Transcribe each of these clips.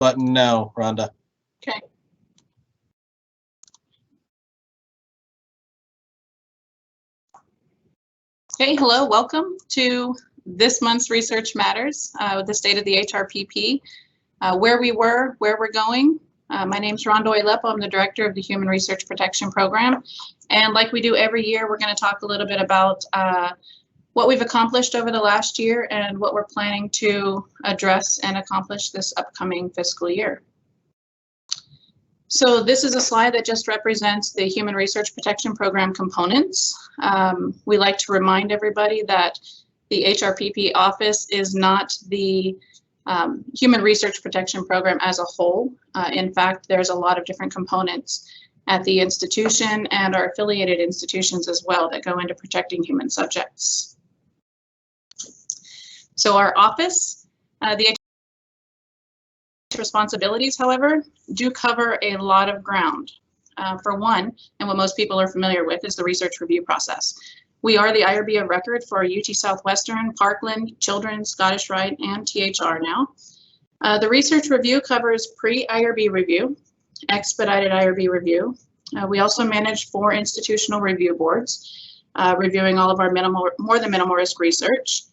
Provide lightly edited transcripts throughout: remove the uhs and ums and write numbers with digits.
Button no, Rhonda. Okay. Okay, hello, welcome to this month's Research Matters with the state of the HRPP, where we were, where we're going. My name is Rhonda Oylepo. I'm the director of the Human Research Protection Program. And like we do every year, we're going to talk a little bit about what we've accomplished over the last year and what we're planning to address and accomplish this upcoming fiscal year. So this is a slide that just represents the Human Research Protection Program components. We like to remind everybody that the HRPP office is not the Human Research Protection Program as a whole. In fact, there's a lot of different components at the institution and our affiliated institutions as well that go into protecting human subjects. So our office, the responsibilities, however, do cover a lot of ground. For one, and what most people are familiar with, is the research review process. We are the IRB of record for UT Southwestern, Parkland, Children's, Scottish Rite, and THR now. The research review covers pre-IRB review, expedited IRB review. We also manage 4 institutional review boards, reviewing all of our more than minimal risk research.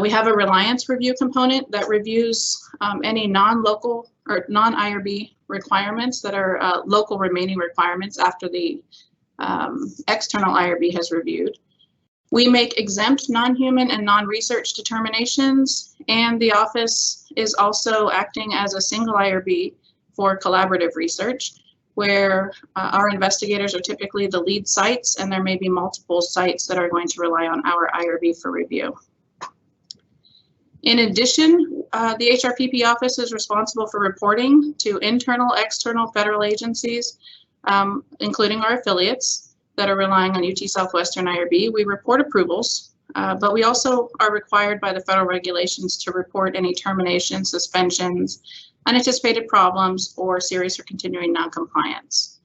We have a reliance review component that reviews any non-local or non-IRB requirements that are local remaining requirements after the external IRB has reviewed. We make exempt non-human and non-research determinations, and the office is also acting as a single IRB for collaborative research, where our investigators are typically the lead sites, and there may be multiple sites that are going to rely on our IRB for review. In addition, the HRPP office is responsible for reporting to internal, external federal agencies, including our affiliates that are relying on UT Southwestern IRB. We report approvals, but we also are required by the federal regulations to report any terminations, suspensions, unanticipated problems, or serious or continuing noncompliance.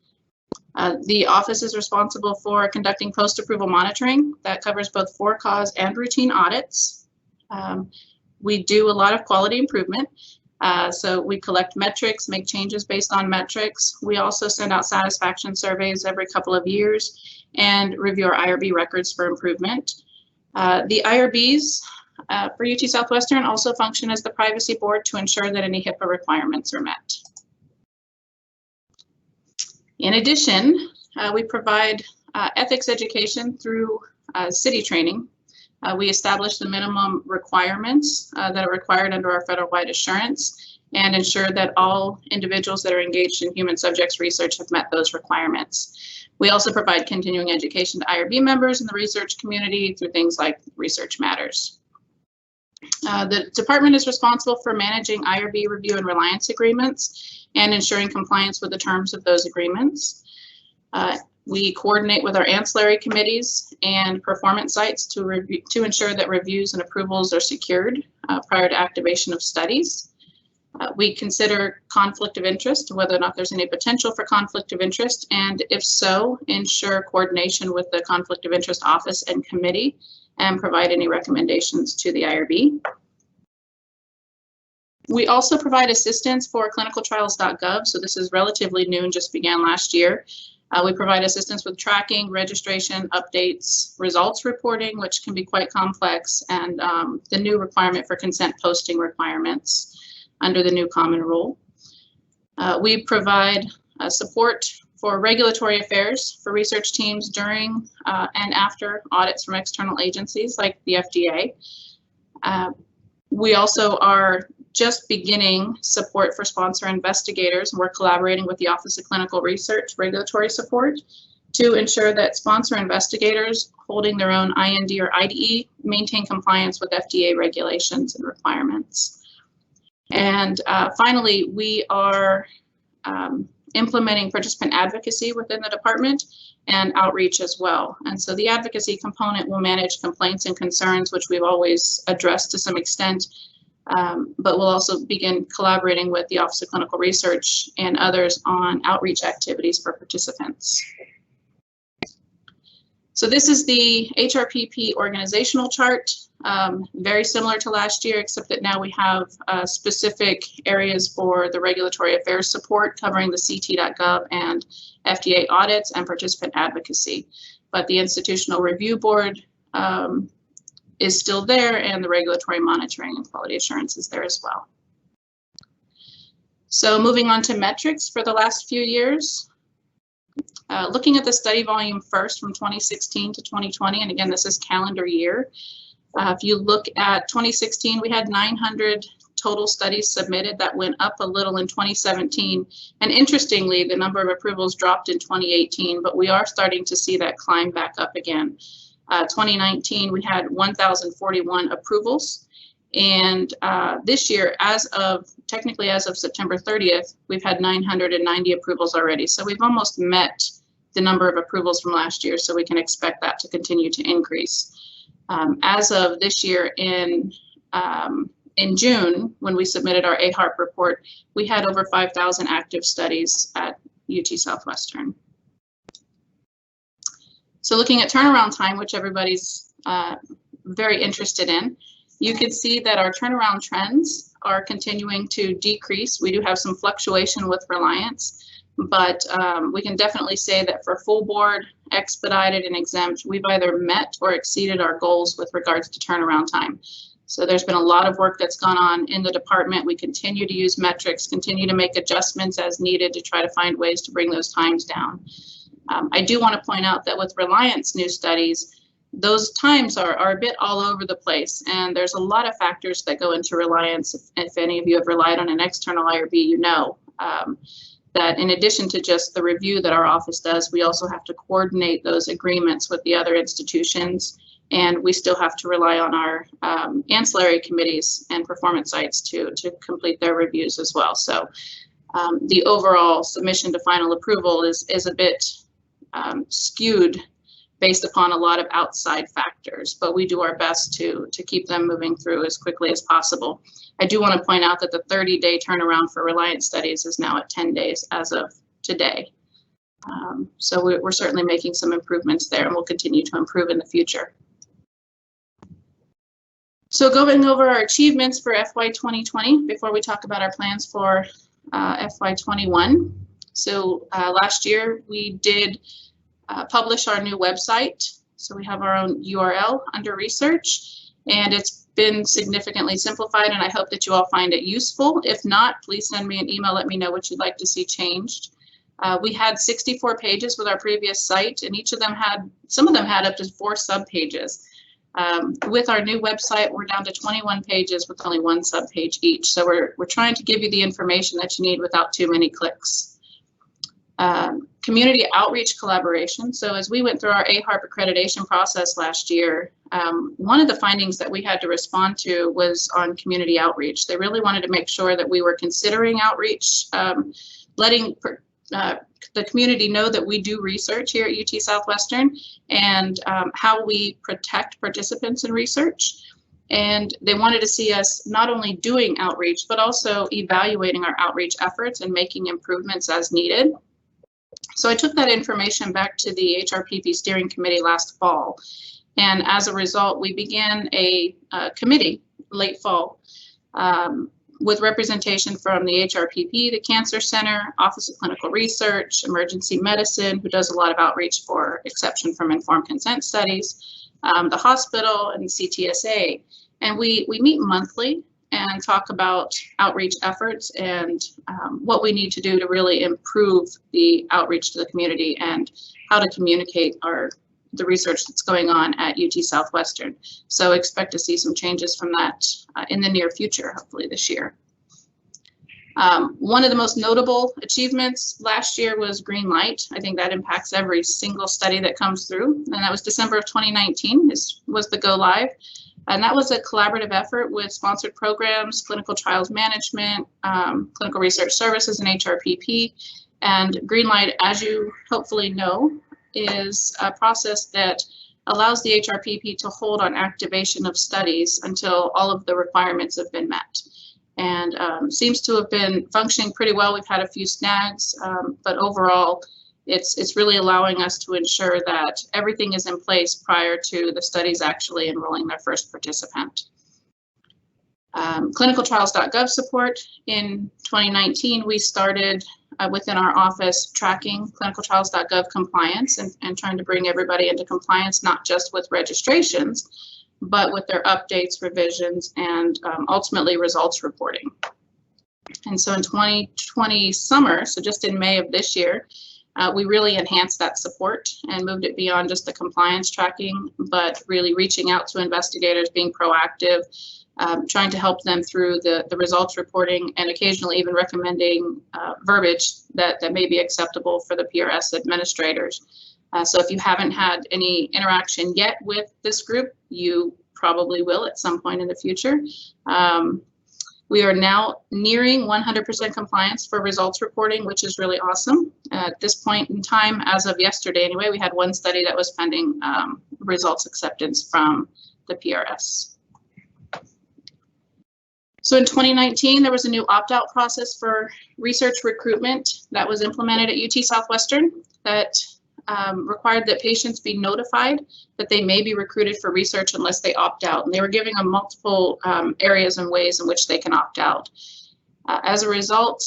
The office is responsible for conducting post-approval monitoring that covers both for-cause and routine audits. We do a lot of quality improvement. So we collect metrics, make changes based on metrics. We also send out satisfaction surveys every couple of years and review our IRB records for improvement. The IRBs for UT Southwestern also function as the privacy board to ensure that any HIPAA requirements are met. In addition, we provide ethics education through city training. We establish the minimum requirements that are required under our federal-wide assurance and ensure that all individuals that are engaged in human subjects research have met those requirements. We also provide continuing education to IRB members in the research community through things like Research Matters. The department is responsible for managing IRB review and reliance agreements and ensuring compliance with the terms of those agreements. We coordinate with our ancillary committees and performance sites to ensure that reviews and approvals are secured prior to activation of studies. We consider conflict of interest, whether or not there's any potential for conflict of interest, and if so, ensure coordination with the conflict of interest office and committee and provide any recommendations to the IRB. We also provide assistance for clinicaltrials.gov, so this is relatively new and just began last year. We provide assistance with tracking, registration, updates, results reporting, which can be quite complex, and the new requirement for consent posting requirements under the new common rule. We provide support for regulatory affairs for research teams during and after audits from external agencies like the FDA. We also are just beginning support for sponsor investigators, and we're collaborating with the Office of Clinical Research regulatory support to ensure that sponsor investigators holding their own IND or IDE maintain compliance with FDA regulations and requirements. And finally, we are implementing participant advocacy within the department and outreach as well. And so the advocacy component will manage complaints and concerns, which we've always addressed to some extent, but we'll also begin collaborating with the Office of Clinical Research and others on outreach activities for participants. So this is the HRPP organizational chart. very similar to last year, except that now we have specific areas for the regulatory affairs support covering the CT.gov and FDA audits and participant advocacy. But the institutional review board is still there, and the regulatory monitoring and quality assurance is there as well. So moving on to metrics for the last few years. Looking at the study volume first from 2016 to 2020, and again, this is calendar year. If you look at 2016, we had 900 total studies submitted. That went up a little in 2017. And interestingly, the number of approvals dropped in 2018, but we are starting to see that climb back up again. 2019, we had 1,041 approvals. And this year, technically as of September 30th, we've had 990 approvals already. So we've almost met the number of approvals from last year, so we can expect that to continue to increase. As of this year in June, when we submitted our AHRP report, we had over 5,000 active studies at UT Southwestern. So looking at turnaround time, which everybody's very interested in, you can see that our turnaround trends are continuing to decrease. We do have some fluctuation with Reliance, but we can definitely say that for full board, expedited, and exempt, we've either met or exceeded our goals with regards to turnaround time. So there's been a lot of work that's gone on in the department. We continue to use metrics, continue to make adjustments as needed to try to find ways to bring those times down. I do want to point out that with Reliance new studies, those times are a bit all over the place, and there's a lot of factors that go into Reliance. If any of you have relied on an external IRB, you know that in addition to just the review that our office does, we also have to coordinate those agreements with the other institutions, and we still have to rely on our ancillary committees and performance sites to complete their reviews as well. So the overall submission to final approval is a bit skewed based upon a lot of outside factors, but we do our best to keep them moving through as quickly as possible. I do want to point out that the 30-day turnaround for Reliance studies is now at 10 days as of today. So we're certainly making some improvements there, and we'll continue to improve in the future. So going over our achievements for FY 2020 before we talk about our plans for FY 21. So last year we did publish our new website. So we have our own URL under research, and it's been significantly simplified, and I hope that you all find it useful. If not, please send me an email, let me know what you'd like to see changed. We had 64 pages with our previous site, and some of them had up to 4 sub-pages. With our new website, we're down to 21 pages with only 1 sub-page each. So we're trying to give you the information that you need without too many clicks. Community outreach collaboration. So as we went through our AHRP accreditation process last year, one of the findings that we had to respond to was on community outreach. They really wanted to make sure that we were considering outreach, letting the community know that we do research here at UT Southwestern, and how we protect participants in research. And they wanted to see us not only doing outreach, but also evaluating our outreach efforts and making improvements as needed. So I took that information back to the HRPP steering committee last fall. And as a result, we began a committee late fall with representation from the HRPP, the Cancer Center, Office of Clinical Research, Emergency Medicine, who does a lot of outreach for exception from informed consent studies, the hospital, and the CTSA. And we meet monthly and talk about outreach efforts and what we need to do to really improve the outreach to the community and how to communicate the research that's going on at UT Southwestern. So expect to see some changes from that in the near future, hopefully this year. One of the most notable achievements last year was Green Light. I think that impacts every single study that comes through, and that was December of 2019 was the go live. And that was a collaborative effort with sponsored programs, clinical trials management, clinical research services, and HRPP. And Green Light, as you hopefully know, is a process that allows the HRPP to hold on activation of studies until all of the requirements have been met. And seems to have been functioning pretty well. We've had a few snags, but overall, it's really allowing us to ensure that everything is in place prior to the studies actually enrolling their first participant. Clinicaltrials.gov support. In 2019, we started within our office tracking clinicaltrials.gov compliance and trying to bring everybody into compliance, not just with registrations, but with their updates, revisions, and ultimately results reporting. And so in 2020 summer, so just in May of this year, we really enhanced that support and moved it beyond just the compliance tracking, but really reaching out to investigators, being proactive, trying to help them through the results reporting, and occasionally even recommending verbiage that may be acceptable for the PRS administrators. So if you haven't had any interaction yet with this group, you probably will at some point in the future. We are now nearing 100% compliance for results reporting, which is really awesome. At this point in time, as of yesterday anyway, we had one study that was pending results acceptance from the PRS. So in 2019, there was a new opt-out process for research recruitment that was implemented at UT Southwestern that required that patients be notified that they may be recruited for research unless they opt out. And they were giving them multiple areas and ways in which they can opt out. As a result,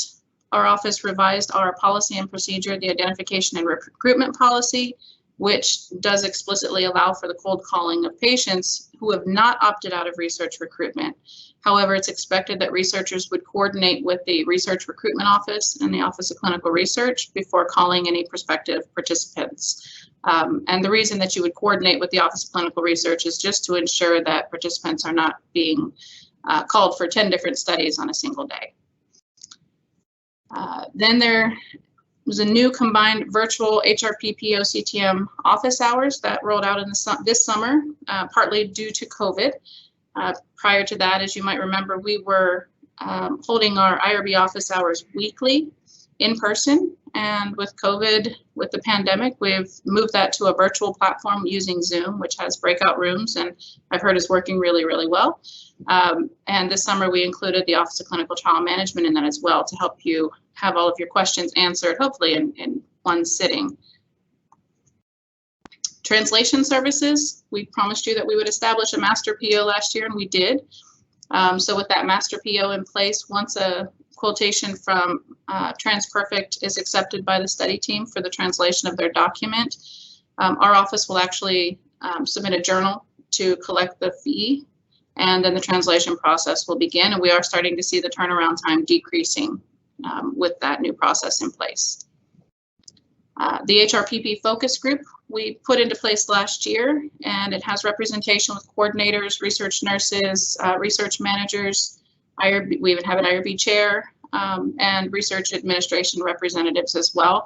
our office revised our policy and procedure, the identification and recruitment policy, which does explicitly allow for the cold calling of patients who have not opted out of research recruitment. However, it's expected that researchers would coordinate with the Research Recruitment Office and the Office of Clinical Research before calling any prospective participants. And the reason that you would coordinate with the Office of Clinical Research is just to ensure that participants are not being called for 10 different studies on a single day. Then there was a new combined virtual HRPPO CTM office hours that rolled out in this summer, partly due to COVID. Prior to that, as you might remember, we were holding our IRB office hours weekly in person, and with COVID, with the pandemic, we've moved that to a virtual platform using Zoom, which has breakout rooms, and I've heard is working really, really well. And this summer, we included the Office of Clinical Trial Management in that as well to help you have all of your questions answered, hopefully in one sitting. Translation services, we promised you that we would establish a master PO last year, and we did. So with that master PO in place, once a quotation from TransPerfect is accepted by the study team for the translation of their document, our office will actually submit a journal to collect the fee, and then the translation process will begin, and we are starting to see the turnaround time decreasing with that new process in place. The HRPP focus group we put into place last year, and it has representation with coordinators, research nurses, research managers, IRB, we even have an IRB chair, and research administration representatives as well.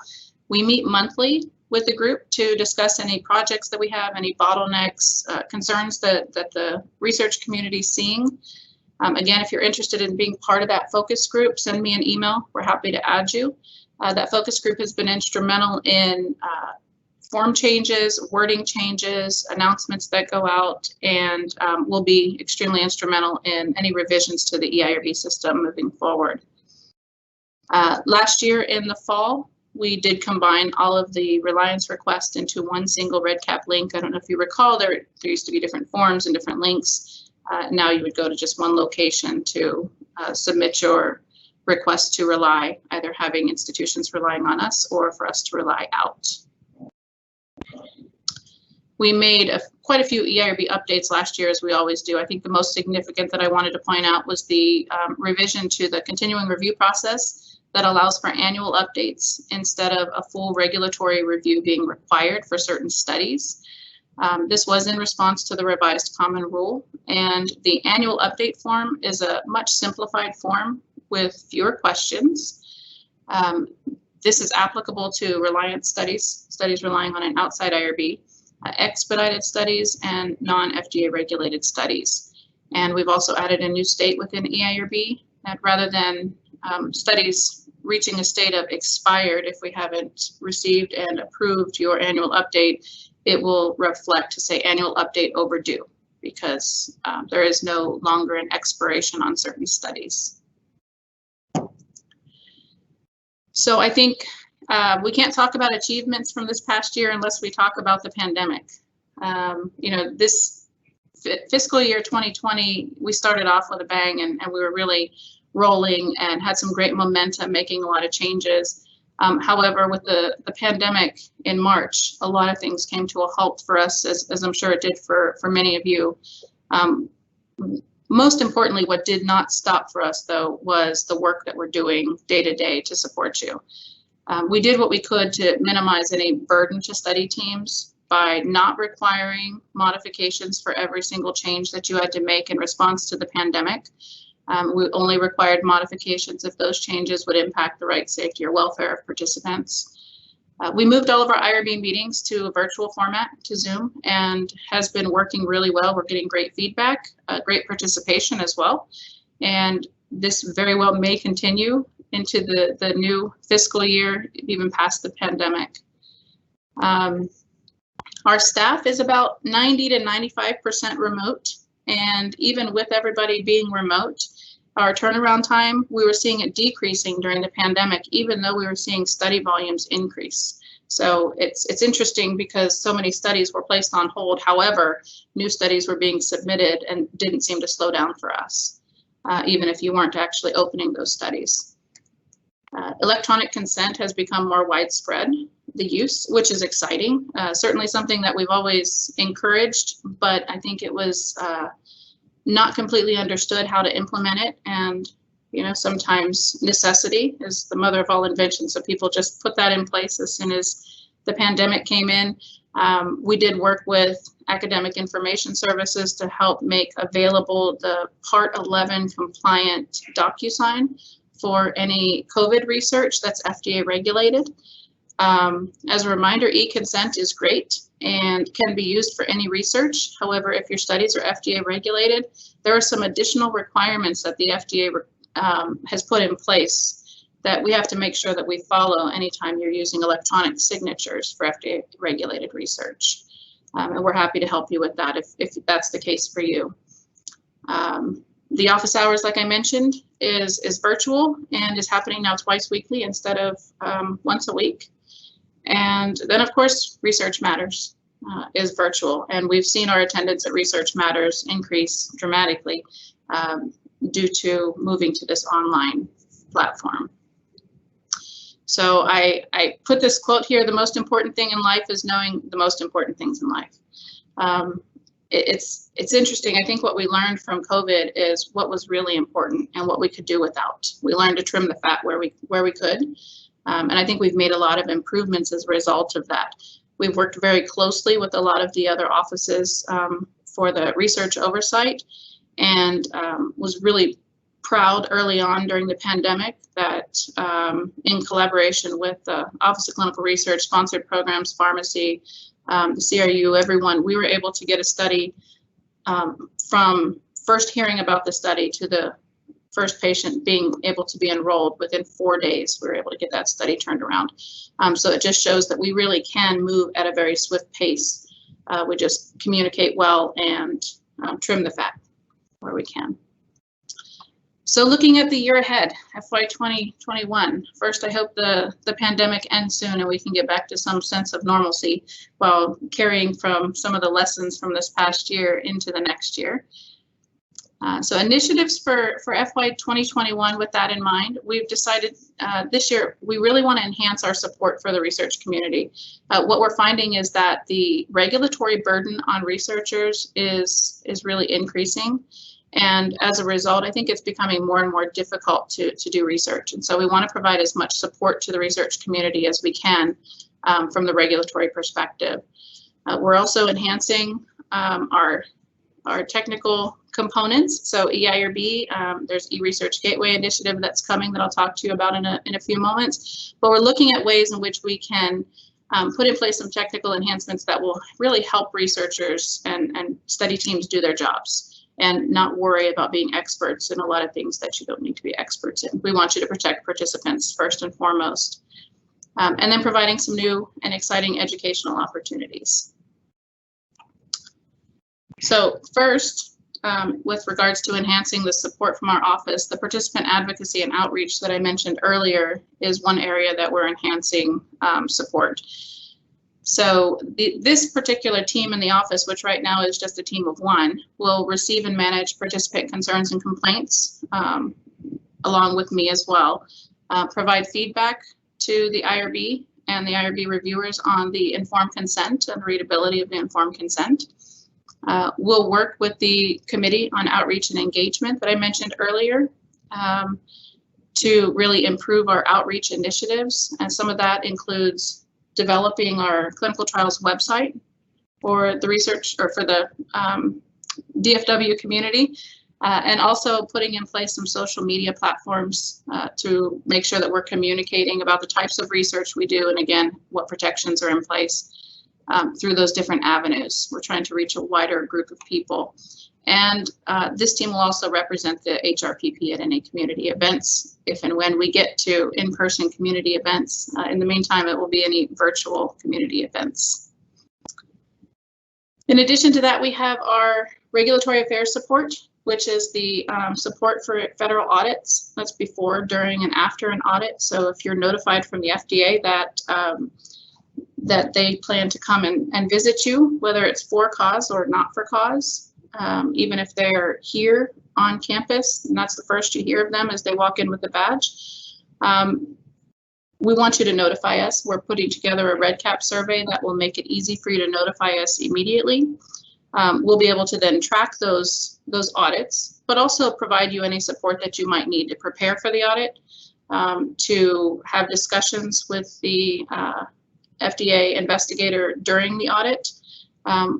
We meet monthly with the group to discuss any projects that we have, any bottlenecks, concerns that the research community is seeing. Again, if you're interested in being part of that focus group, send me an email. We're happy to add you. That focus group has been instrumental in form changes, wording changes, announcements that go out, and will be extremely instrumental in any revisions to the eIRB system moving forward. Last year in the fall, we did combine all of the Reliance requests into one single REDCap link. I don't know if you recall, there used to be different forms and different links. Now you would go to just one location to submit your request to Rely, either having institutions relying on us or for us to rely out. We made quite a few eIRB updates last year, as we always do. I think the most significant that I wanted to point out was the revision to the continuing review process that allows for annual updates instead of a full regulatory review being required for certain studies. This was in response to the revised common rule, and the annual update form is a much simplified form with fewer questions. This is applicable to Reliance studies, studies relying on an outside IRB, expedited studies, and non-FDA regulated studies. And we've also added a new state within eIRB that rather than studies reaching a state of expired if we haven't received and approved your annual update, it will reflect to say annual update overdue, because there is no longer an expiration on certain studies. So I think We can't talk about achievements from this past year unless we talk about the pandemic. This fiscal year 2020, we started off with a bang, and we were really rolling and had some great momentum, making a lot of changes. However, with the pandemic in March, a lot of things came to a halt for us, as I'm sure it did for many of you. Most importantly, what did not stop for us, though, was the work that we're doing day to day to support you. We did what we could to minimize any burden to study teams by not requiring modifications for every single change that you had to make in response to the pandemic. We only required modifications if those changes would impact the right, safety, or welfare of participants. We moved all of our IRB meetings to a virtual format, to Zoom, and has been working really well. We're getting great feedback, great participation as well. And this very well may continue into the new fiscal year, even past the pandemic. Our staff is about 90 to 95% remote. And even with everybody being remote, our turnaround time, we were seeing it decreasing during the pandemic, even though we were seeing study volumes increase. So it's interesting because so many studies were placed on hold. However, new studies were being submitted and didn't seem to slow down for us, even if you weren't actually opening those studies. Electronic consent has become more widespread, the use, which is exciting. Certainly something that we've always encouraged, but I think it was not completely understood how to implement it. And, sometimes necessity is the mother of all invention. So people just put that in place as soon as the pandemic came in. We did work with Academic Information Services to help make available the Part 11 compliant DocuSign for any COVID research that's FDA regulated. As a reminder, e-consent is great and can be used for any research. However, if your studies are FDA regulated, there are some additional requirements that the FDA has put in place that we have to make sure that we follow anytime you're using electronic signatures for FDA regulated research. And we're happy to help you with that if that's the case for you. The office hours, like I mentioned, is virtual and is happening now twice weekly instead of once a week. And then, of course, Research Matters is virtual, and we've seen our attendance at Research Matters increase dramatically due to moving to this online platform. So I put this quote here: the most important thing in life is knowing the most important things in life. It's interesting. I think what we learned from COVID is what was really important and what we could do without. We learned to trim the fat where we could. And I think we've made a lot of improvements as a result of that. We've worked very closely with a lot of the other offices for the research oversight, and was really proud early on during the pandemic that in collaboration with the Office of Clinical Research, sponsored programs, pharmacy, the CRU, everyone, we were able to get a study from first hearing about the study to the first patient being able to be enrolled within 4 days. We were able to get that study turned around. So it just shows that we really can move at a very swift pace. We just communicate well and trim the fat where we can. So looking at the year ahead, FY 2021, first, I hope the pandemic ends soon and we can get back to some sense of normalcy while carrying from some of the lessons from this past year into the next year. So initiatives for FY 2021, with that in mind, we've decided this year we really want to enhance our support for the research community. What we're finding is that the regulatory burden on researchers is really increasing. And as a result, I think it's becoming more and more difficult to do research. And so we want to provide as much support to the research community as we can from the regulatory perspective. We're also enhancing our technical components. So EIRB, there's eResearch Gateway initiative that's coming that I'll talk to you about in a few moments. But we're looking at ways in which we can put in place some technical enhancements that will really help researchers and study teams do their jobs and not worry about being experts in a lot of things that you don't need to be experts in. We want you to protect participants first and foremost. And then providing some new and exciting educational opportunities. So first, with regards to enhancing the support from our office, the participant advocacy and outreach that I mentioned earlier is one area that we're enhancing support. So this particular team in the office, which right now is just a team of one, will receive and manage participant concerns and complaints along with me as well, provide feedback to the IRB and the IRB reviewers on the informed consent and readability of the informed consent. We'll work with the committee on outreach and engagement that I mentioned earlier to really improve our outreach initiatives. And some of that includes developing our clinical trials website for the research or for the DFW community, and also putting in place some social media platforms to make sure that we're communicating about the types of research we do and, again, what protections are in place through those different avenues. We're trying to reach a wider group of people. And this team will also represent the HRPP at any community events, if and when we get to in-person community events. In the meantime, it will be any virtual community events. In addition to that, we have our regulatory affairs support, which is the support for federal audits. That's before, during, and after an audit. So if you're notified from the FDA that that they plan to come and visit you, whether it's for cause or not for cause, even if they're here on campus, and that's the first you hear of them as they walk in with the badge. We want you to notify us. We're putting together a REDCap survey that will make it easy for you to notify us immediately. We'll be able to then track those audits, but also provide you any support that you might need to prepare for the audit, to have discussions with the FDA investigator during the audit,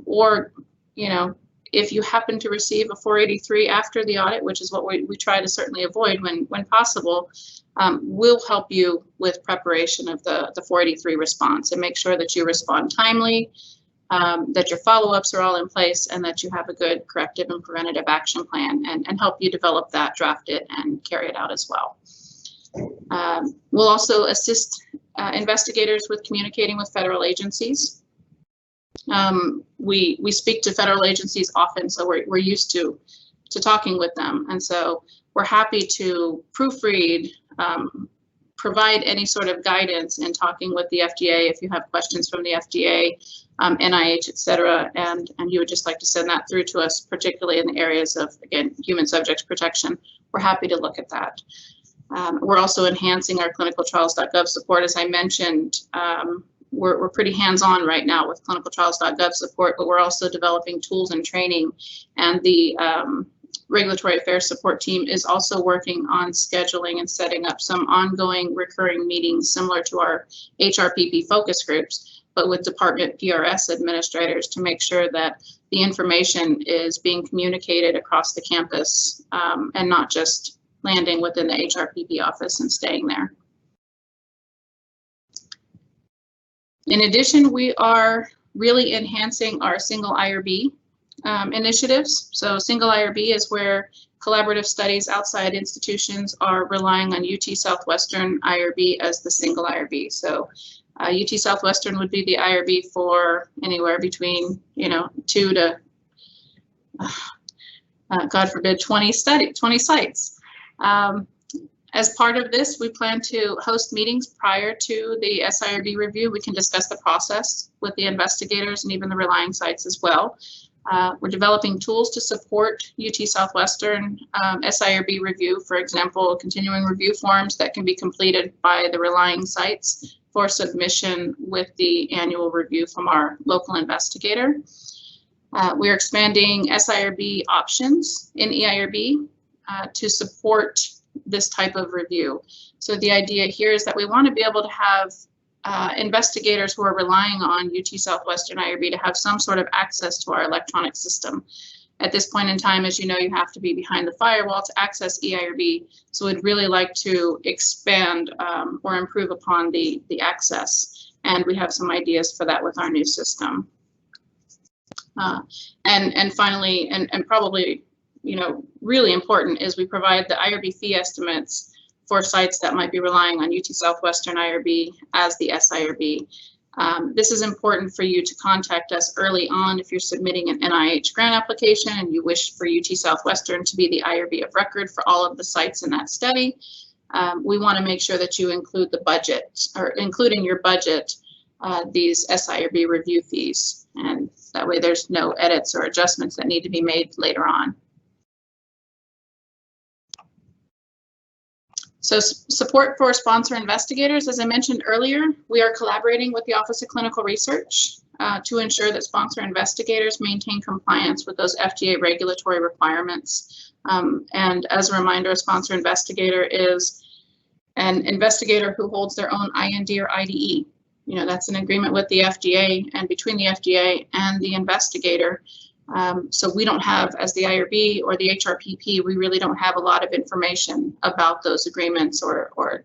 or, you know, if you happen to receive a 483 after the audit, which is what we try to certainly avoid when possible, we'll help you with preparation of the 483 response and make sure that you respond timely, that your follow-ups are all in place, and that you have a good corrective and preventative action plan, and help you develop that, draft it, and carry it out as well. We'll also assist investigators with communicating with federal agencies. We speak to federal agencies often, so we're used to talking with them, and so we're happy to proofread, provide any sort of guidance in talking with the FDA if you have questions from the FDA, NIH, etc., and you would just like to send that through to us, particularly in the areas of, again, human subjects protection. We're happy to look at that. We're also enhancing our clinicaltrials.gov support. As I mentioned, we're pretty hands-on right now with clinicaltrials.gov support, but we're also developing tools and training, and the regulatory affairs support team is also working on scheduling and setting up some ongoing recurring meetings similar to our HRPP focus groups, but with department PRS administrators, to make sure that the information is being communicated across the campus, and not just landing within the HRPP office and staying there. In addition, we are really enhancing our single IRB initiatives. So single IRB is where collaborative studies outside institutions are relying on UT Southwestern IRB as the single IRB. So UT Southwestern would be the IRB for anywhere between, 2 to, God forbid, 20 sites. As part of this, we plan to host meetings prior to the SIRB review. We can discuss the process with the investigators and even the relying sites as well. We're developing tools to support UT Southwestern SIRB review, for example, continuing review forms that can be completed by the relying sites for submission with the annual review from our local investigator. We're expanding SIRB options in EIRB to support this type of review. So the idea here is that we want to be able to have investigators who are relying on UT Southwestern IRB to have some sort of access to our electronic system. At this point in time, as you know, you have to be behind the firewall to access EIRB. So we'd really like to expand or improve upon the access. And we have some ideas for that with our new system. And finally, and probably, really important, is we provide the IRB fee estimates for sites that might be relying on UT Southwestern IRB as the SIRB. This is important for you to contact us early on if you're submitting an NIH grant application and you wish for UT Southwestern to be the IRB of record for all of the sites in that study. We want to make sure that you include the budget, or include in your budget these SIRB review fees, and that way there's no edits or adjustments that need to be made later on. So support for sponsor investigators, as I mentioned earlier, we are collaborating with the Office of Clinical Research to ensure that sponsor investigators maintain compliance with those FDA regulatory requirements. And as a reminder, a sponsor investigator is an investigator who holds their own IND or IDE. You know, that's an agreement with the FDA and between the FDA and the investigator. So we don't have, as the IRB or the HRPP, we really don't have a lot of information about those agreements or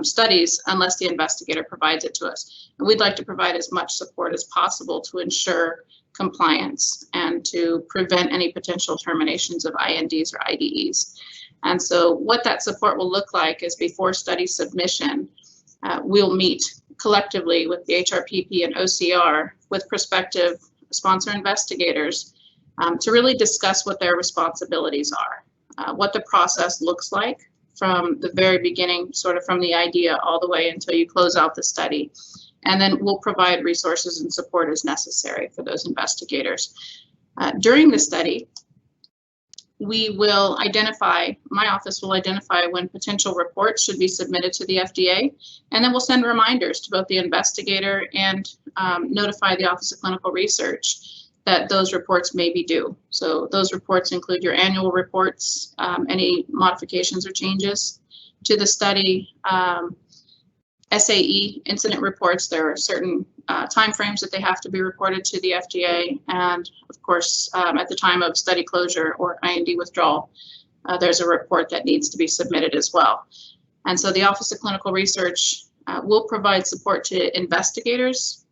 studies unless the investigator provides it to us. And we'd like to provide as much support as possible to ensure compliance and to prevent any potential terminations of INDs or IDEs. And so what that support will look like is before study submission, we'll meet collectively with the HRPP and OCR with prospective sponsor investigators to really discuss what their responsibilities are, what the process looks like from the very beginning, sort of from the idea all the way until you close out the study. And then we'll provide resources and support as necessary for those investigators. During the study, we will identify, my office will identify when potential reports should be submitted to the FDA, and then we'll send reminders to both the investigator and notify the Office of Clinical Research that those reports may be due. So those reports include your annual reports, any modifications or changes to the study, SAE incident reports. There are certain timeframes that they have to be reported to the FDA, and of course, at the time of study closure or IND withdrawal, there's a report that needs to be submitted as well. And so the Office of Clinical Research will provide support to investigators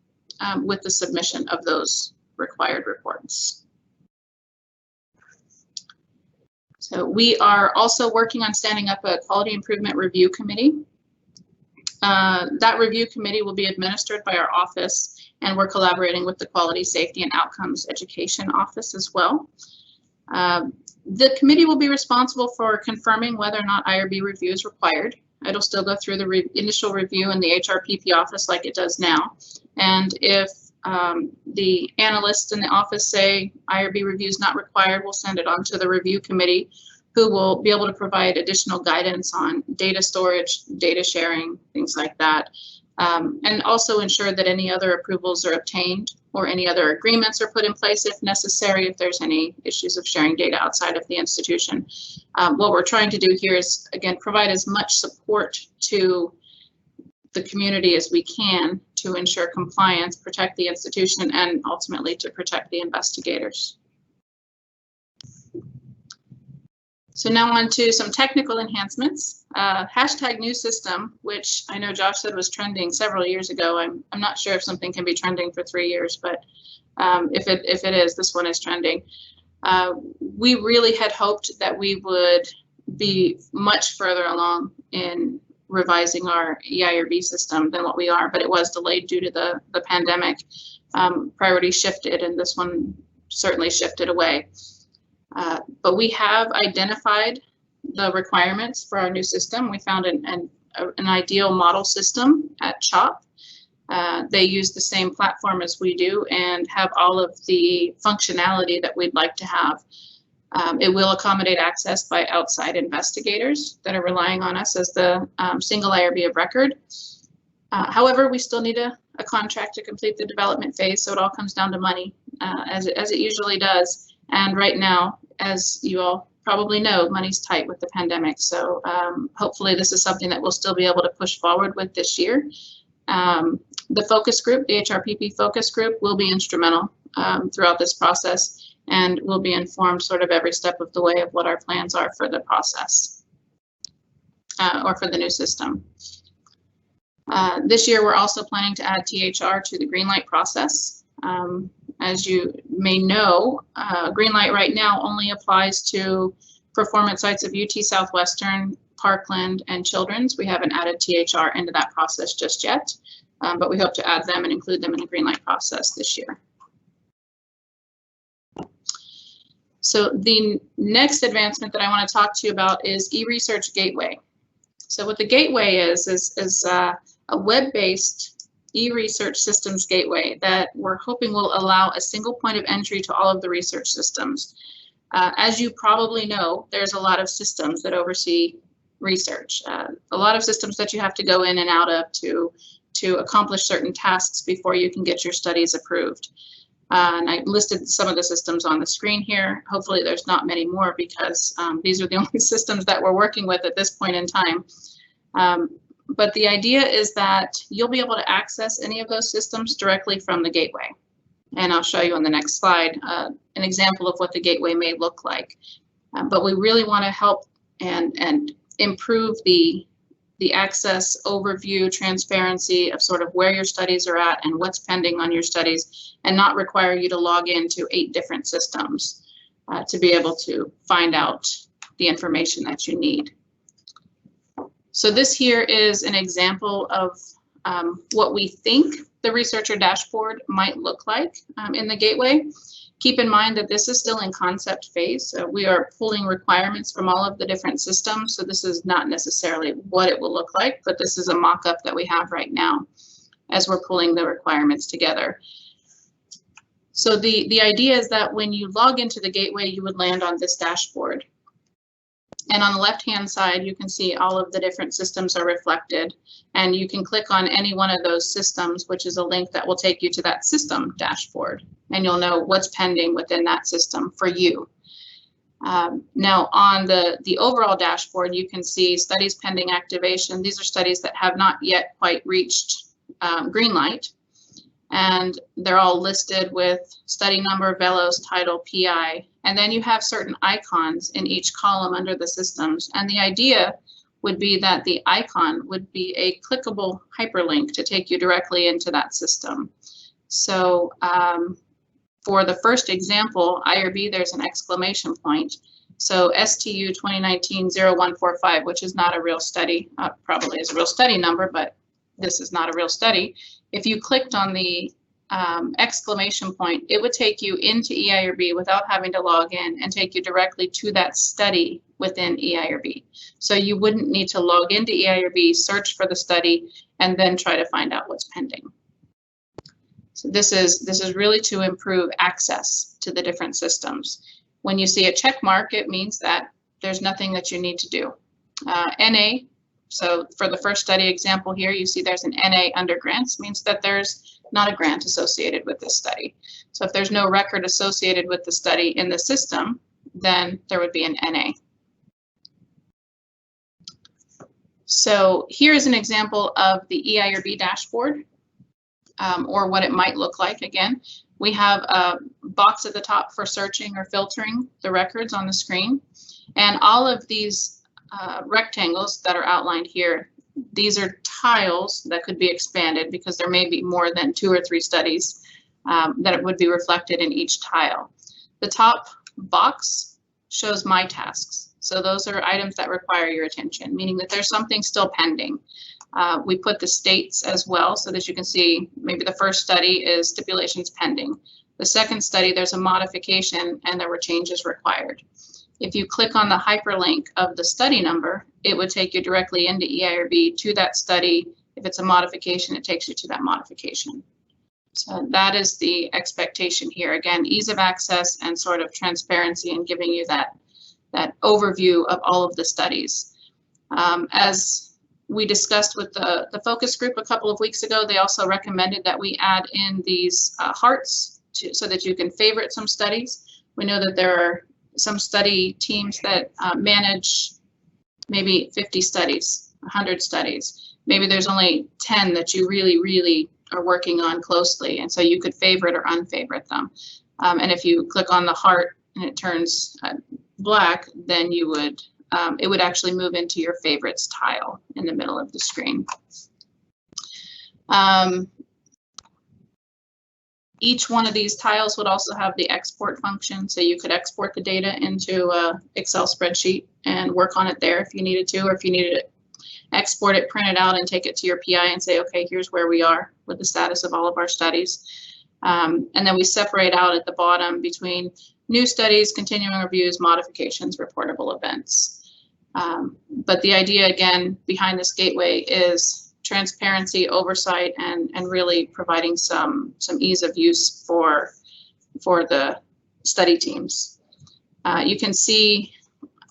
with the submission of those required reports. So we are also working on standing up a quality improvement review committee. That review committee will be administered by our office, and we're collaborating with the Quality, Safety, and Outcomes Education Office as well. The committee will be responsible for confirming whether or not IRB review is required. It'll still go through the initial review in the HRPP office like it does now. And if the analysts in the office say IRB review is not required, we'll send it on to the review committee, who will be able to provide additional guidance on data storage, data sharing, things like that, and also ensure that any other approvals are obtained or any other agreements are put in place if necessary, if there's any issues of sharing data outside of the institution. What we're trying to do here is, again, provide as much support to the community as we can to ensure compliance, protect the institution, and ultimately to protect the investigators. So now on to some technical enhancements. Hashtag new system, which I know Josh said was trending several years ago. I'm not sure if something can be trending for 3 years, but if it is, this one is trending. We really had hoped that we would be much further along in revising our EIRB system than what we are, but it was delayed due to the pandemic. Priorities shifted, and this one certainly shifted away. But we have identified the requirements for our new system. We found an ideal model system at CHOP. They use the same platform as we do and have all of the functionality that we'd like to have. It will accommodate access by outside investigators that are relying on us as the single IRB of record. However, we still need a contract to complete the development phase, so it all comes down to money, as it usually does. And right now, as you all probably know, money's tight with the pandemic. So hopefully this is something that we'll still be able to push forward with this year. The focus group, the HRPP focus group, will be instrumental throughout this process, and will be informed sort of every step of the way of what our plans are for the process or for the new system. This year, we're also planning to add THR to the Greenlight process. As you may know, Greenlight right now only applies to performance sites of UT Southwestern, Parkland, and Children's. We haven't added THR into that process just yet. but we hope to add them and include them in the Greenlight process this year. So the next advancement that I want to talk to you about is eResearch Gateway. So what the gateway is a web-based eResearch systems gateway that we're hoping will allow a single point of entry to all of the research systems. As you probably know, there's a lot of systems that oversee research, a lot of systems that you have to go in and out of to accomplish certain tasks before you can get your studies approved. And I listed some of the systems on the screen here. Hopefully there's not many more because these are the only systems that we're working with at this point in time. But the idea is that you'll be able to access any of those systems directly from the gateway. And I'll show you on the next slide an example of what the gateway may look like. But we really want to help and improve the access, overview, transparency of sort of where your studies are at and what's pending on your studies, and not require you to log into 8 different systems to be able to find out the information that you need. So this here is an example of what we think the researcher dashboard might look like in the gateway. Keep in mind that this is still in concept phase. So we are pulling requirements from all of the different systems. So this is not necessarily what it will look like, but this is a mock-up that we have right now as we're pulling the requirements together. So the idea is that when you log into the gateway, you would land on this dashboard. And on the left-hand side, you can see all of the different systems are reflected. And you can click on any one of those systems, which is a link that will take you to that system dashboard. And you'll know what's pending within that system for you. Now, on the overall dashboard, you can see studies pending activation. These are studies that have not yet quite reached Greenlight. And they're all listed with study number, Velos, title, PI. And then you have certain icons in each column under the systems. And the idea would be that the icon would be a clickable hyperlink to take you directly into that system. So for the first example, IRB, there's an exclamation point. So STU 2019-0145, which is not a real study, probably is a real study number, but this is not a real study. If you clicked on the exclamation point, it would take you into EIRB without having to log in and take you directly to that study within EIRB. So you wouldn't need to log into EIRB, search for the study, and then try to find out what's pending. So this is really to improve access to the different systems. When you see a check mark, it means that there's nothing that you need to do. NA, so for the first study example here, you see there's an NA under grants, means that there's not a grant associated with this study. So if there's no record associated with the study in the system, then there would be an NA. So here's an example of the EIRB dashboard, or what it might look like. Again, we have a box at the top for searching or filtering the records on the screen. And all of these rectangles that are outlined here, these are tiles that could be expanded because there may be more than 2 or 3 studies that would be reflected in each tile. The top box shows my tasks. So those are items that require your attention, meaning that there's something still pending. We put the states as well so that you can see maybe the first study is stipulations pending. The second study, there's a modification and there were changes required. If you click on the hyperlink of the study number, it would take you directly into EIRB to that study. If it's a modification, it takes you to that modification. So that is the expectation here. Again, ease of access and sort of transparency and giving you that overview of all of the studies. As we discussed with the focus group a couple of weeks ago, they also recommended that we add in these hearts so that you can favorite some studies. We know that there are some study teams that manage maybe 50 studies, 100 studies. Maybe there's only 10 that you really, really are working on closely, and so you could favorite or unfavorite them. And if you click on the heart and it turns black, then you would it would actually move into your favorites tile in the middle of the screen. Each one of these tiles would also have the export function, so you could export the data into an Excel spreadsheet and work on it there if you needed to, or if you needed export it, print it out, and take it to your PI and say, okay, here's where we are with the status of all of our studies. And then we separate out at the bottom between new studies, continuing reviews, modifications, reportable events. But the idea, again, behind this gateway is transparency, oversight, and really providing some ease of use for the study teams. You can see,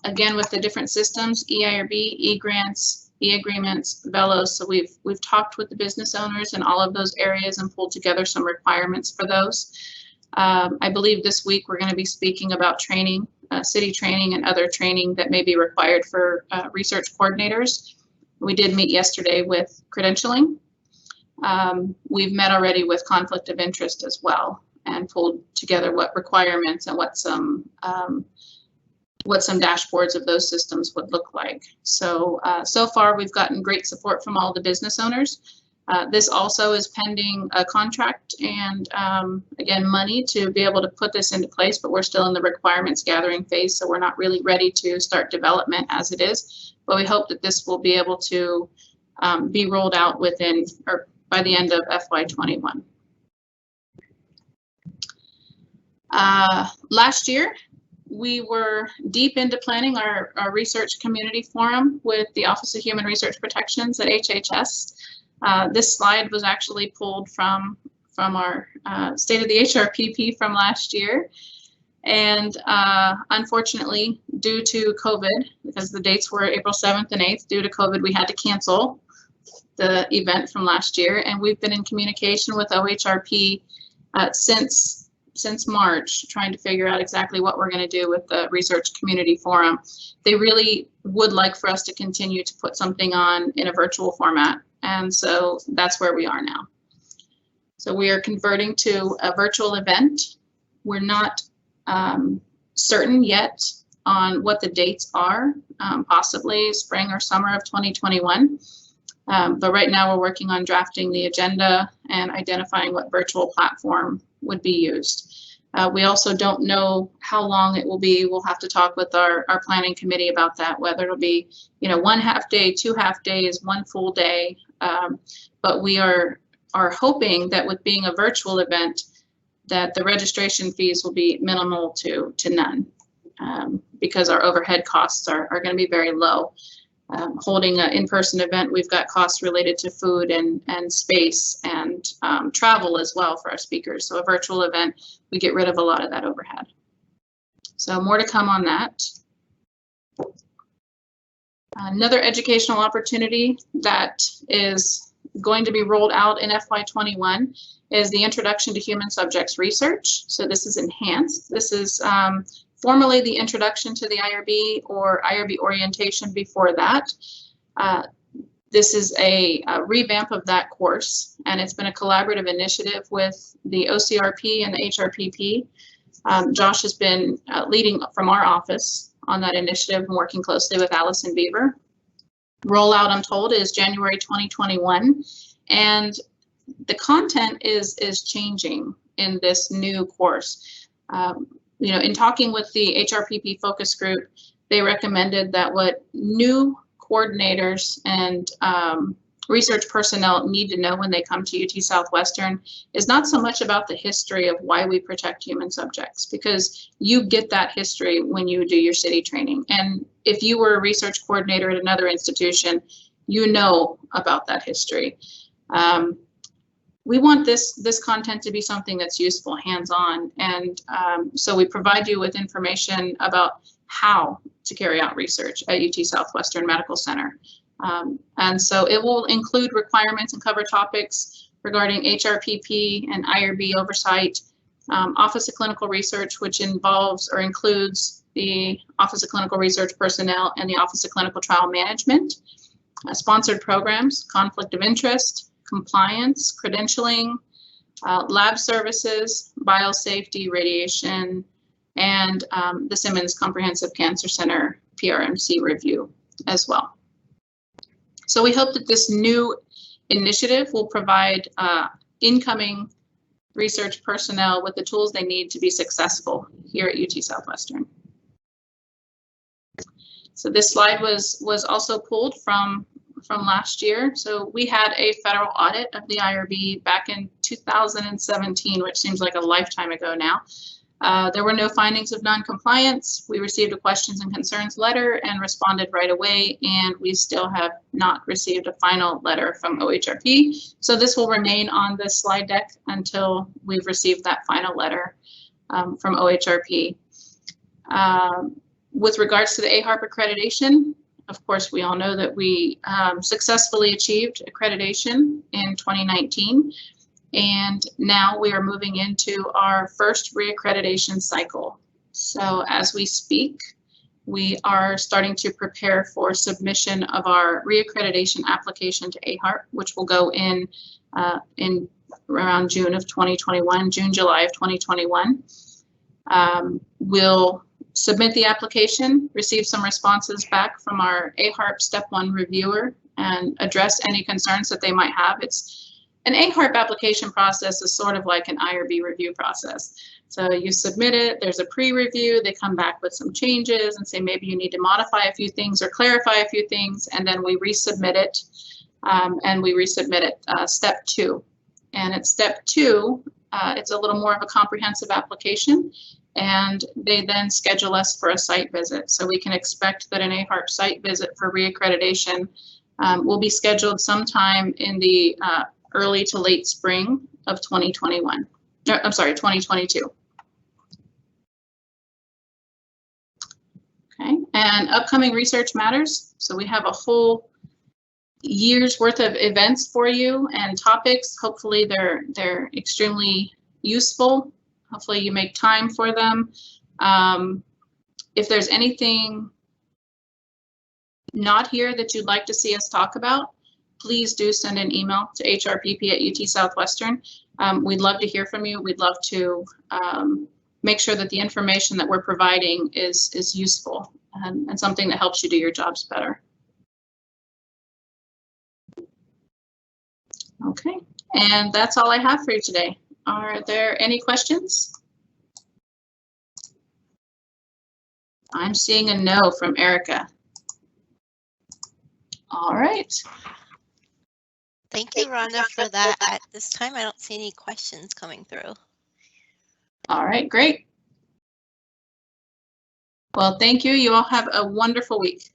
again, with the different systems, EIRB, e-grants, e-agreements, VELOS. So we've talked with the business owners in all of those areas and pulled together some requirements for those. I believe this week we're going to be speaking about training, city training and other training that may be required for research coordinators. We did meet yesterday with credentialing. We've met already with conflict of interest as well, and pulled together what requirements and what some dashboards of those systems would look like. So so far we've gotten great support from all the business owners. This also is pending a contract and again, money to be able to put this into place, but we're still in the requirements gathering phase, so we're not really ready to start development as it is. But we hope that this will be able to be rolled out within or by the end of FY21. Last year, we were deep into planning our research community forum with the Office of Human Research Protections at HHS. This slide was actually pulled from our State of the HRPP from last year. And unfortunately, due to COVID, because the dates were April 7th and 8th, due to COVID, we had to cancel the event from last year. And we've been in communication with OHRP since March, trying to figure out exactly what we're going to do with the Research Community Forum. They really would like for us to continue to put something on in a virtual format. And so that's where we are now. So we are converting to a virtual event. We're not certain yet on what the dates are, possibly spring or summer of 2021. But right now we're working on drafting the agenda and identifying what virtual platform would be used. We also don't know how long it will be. We'll have to talk with our planning committee about that, whether it'll be, 1 half day, 2 half days, 1 full day. But we are hoping that with being a virtual event, that the registration fees will be minimal to none, because our overhead costs are going to be very low. Holding an in-person event, we've got costs related to food and space and travel as well for our speakers. So a virtual event, we get rid of a lot of that overhead. So more to come on that. Another educational opportunity that is going to be rolled out in FY21 is the Introduction to Human Subjects Research. So this is enhanced. This is formerly the Introduction to the IRB or IRB Orientation before that. This is a revamp of that course, and it's been a collaborative initiative with the OCRP and the HRPP. Josh has been leading from our office on that initiative and working closely with Allison Beaver. Rollout, I'm told, is January 2021, and the content is changing in this new course. In talking with the HRPP focus group, they recommended that what new coordinators and research personnel need to know when they come to UT Southwestern is not so much about the history of why we protect human subjects, because you get that history when you do your city training. And if you were a research coordinator at another institution, you know about that history. We want this content to be something that's useful, hands-on, and so we provide you with information about how to carry out research at UT Southwestern Medical Center. And so it will include requirements and cover topics regarding HRPP and IRB oversight, Office of Clinical Research, which involves or includes the Office of Clinical Research personnel and the Office of Clinical Trial Management, sponsored programs, conflict of interest, compliance, credentialing, lab services, biosafety, radiation, and the Simmons Comprehensive Cancer Center PRMC review as well. So we hope that this new initiative will provide incoming research personnel with the tools they need to be successful here at UT Southwestern. So this slide was also pulled from from last year. So we had a federal audit of the IRB back in 2017, which seems like a lifetime ago now. There were no findings of non-compliance. We received a questions and concerns letter and responded right away, and we still have not received a final letter from OHRP. So this will remain on this slide deck until we've received that final letter from OHRP. With regards to the AHRP accreditation, of course, we all know that we successfully achieved accreditation in 2019. And now we are moving into our first reaccreditation cycle. So as we speak, we are starting to prepare for submission of our reaccreditation application to AHRP, which will go in around June of 2021, June, July of 2021. We'll submit the application, receive some responses back from our AHRP Step 1 reviewer, and address any concerns that they might have. An AHRP application process is sort of like an IRB review process. So you submit it, there's a pre-review, they come back with some changes and say maybe you need to modify a few things or clarify a few things, and then we resubmit it, Step 2. And at Step 2, it's a little more of a comprehensive application, and they then schedule us for a site visit. So we can expect that an AHRP site visit for reaccreditation will be scheduled sometime in the early to late spring of 2021. No, I'm sorry, 2022. Okay, and upcoming research matters. So we have a whole year's worth of events for you and topics. Hopefully they're extremely useful. Hopefully you make time for them. If there's anything not here that you'd like to see us talk about, please do send an email to hrpp@UT Southwestern. We'd love to hear from you. We'd love to make sure that the information that we're providing is useful and something that helps you do your jobs better. Okay, and that's all I have for you today. Are there any questions? I'm seeing a no from Erica. All right. Thank you, Rhonda, for that. At this time, I don't see any questions coming through. All right, great. Well, thank you. You all have a wonderful week.